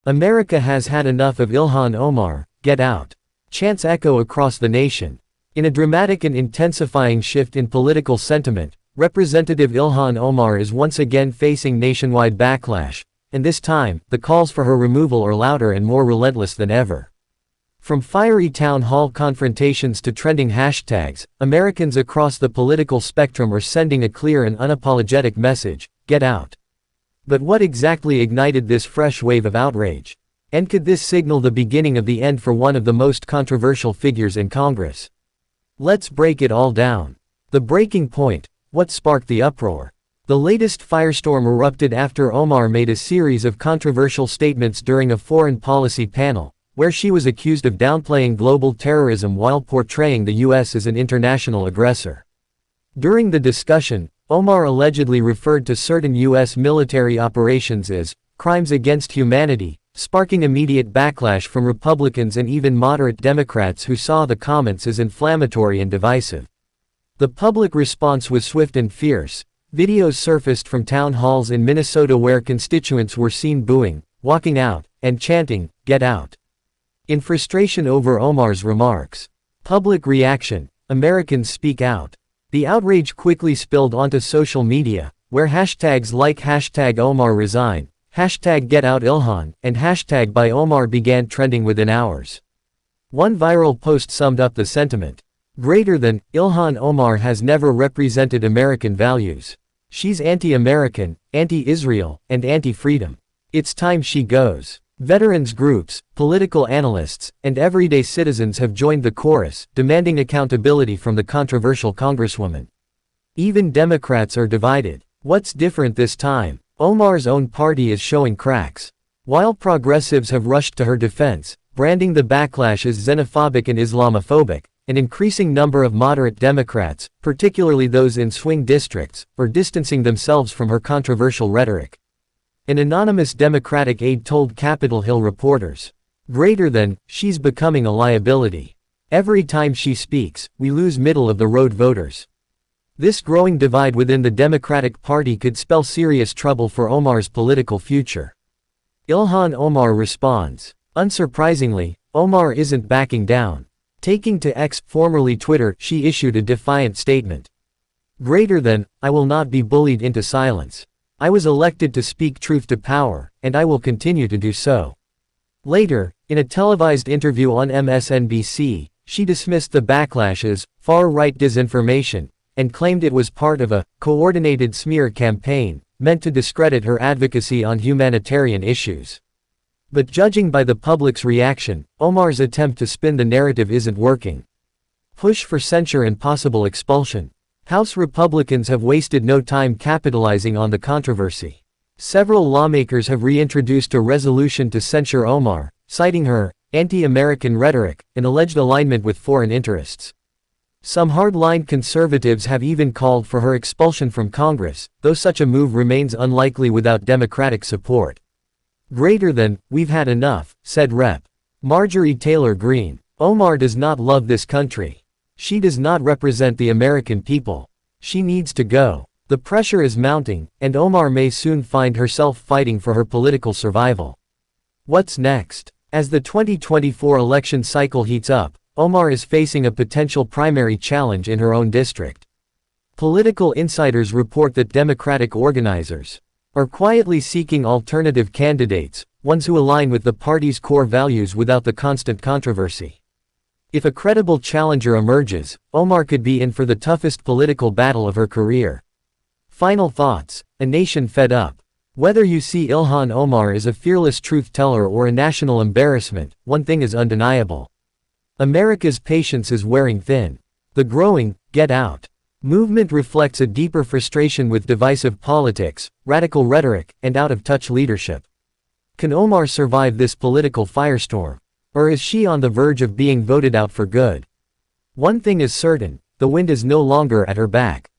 America has had enough of Ilhan Omar, get out. Chants echo across the nation. In a dramatic and intensifying shift in political sentiment, Representative Ilhan Omar is once again facing nationwide backlash, and this time, the calls for her removal are louder and more relentless than ever. From fiery town hall confrontations to trending hashtags, Americans across the political spectrum are sending a clear and unapologetic message: get out. But what exactly ignited this fresh wave of outrage? And could this signal the beginning of the end for one of the most controversial figures in Congress? Let's break it all down. The breaking point. What sparked the uproar? The latest firestorm erupted after Omar made a series of controversial statements during a foreign policy panel, where she was accused of downplaying global terrorism while portraying the U.S. as an international aggressor. During the discussion, Omar allegedly referred to certain U.S. military operations as crimes against humanity, sparking immediate backlash from Republicans and even moderate Democrats who saw the comments as inflammatory and divisive. The public response was swift and fierce. Videos surfaced from town halls in Minnesota where constituents were seen booing, walking out, and chanting, "Get out." In frustration over Omar's remarks. Public reaction. Americans speak out. The outrage quickly spilled onto social media, where hashtags like #OmarResign, #GetOutIlhan, and #BuyOmar began trending within hours. One viral post summed up the sentiment. Greater than, Ilhan Omar has never represented American values. She's anti-American, anti-Israel, and anti-freedom. It's time she goes. Veterans groups, political analysts, and everyday citizens have joined the chorus, demanding accountability from the controversial congresswoman. Even Democrats are divided. What's different this time? Omar's own party is showing cracks. While progressives have rushed to her defense, branding the backlash as xenophobic and Islamophobic, an increasing number of moderate Democrats, particularly those in swing districts, are distancing themselves from her controversial rhetoric. An anonymous Democratic aide told Capitol Hill reporters, "Greater than, she's becoming a liability. Every time she speaks, we lose middle-of-the-road voters." This growing divide within the Democratic Party could spell serious trouble for Omar's political future. Ilhan Omar responds. Unsurprisingly, Omar isn't backing down. Taking to X, formerly Twitter, she issued a defiant statement. "Greater than, I will not be bullied into silence. I was elected to speak truth to power, and I will continue to do so." Later, in a televised interview on MSNBC, she dismissed the backlash as far-right disinformation, and claimed it was part of a coordinated smear campaign, meant to discredit her advocacy on humanitarian issues. But judging by the public's reaction, Omar's attempt to spin the narrative isn't working. Push for censure and possible expulsion. House Republicans have wasted no time capitalizing on the controversy. Several lawmakers have reintroduced a resolution to censure Omar, citing her anti-American rhetoric and alleged alignment with foreign interests. Some hardline conservatives have even called for her expulsion from Congress, though such a move remains unlikely without Democratic support. Greater than, we've had enough, said Rep. Marjorie Taylor Greene. Omar does not love this country. She does not represent the American people. She needs to go. The pressure is mounting, and Omar may soon find herself fighting for her political survival. What's next? As the 2024 election cycle heats up, Omar is facing a potential primary challenge in her own district. Political insiders report that Democratic organizers are quietly seeking alternative candidates, ones who align with the party's core values without the constant controversy. If a credible challenger emerges, Omar could be in for the toughest political battle of her career. Final thoughts. A nation fed up. Whether you see Ilhan Omar as a fearless truth-teller or a national embarrassment, one thing is undeniable. America's patience is wearing thin. The growing "Get Out" movement reflects a deeper frustration with divisive politics, radical rhetoric, and out-of-touch leadership. Can Omar survive this political firestorm? Or is she on the verge of being voted out for good? One thing is certain, the wind is no longer at her back.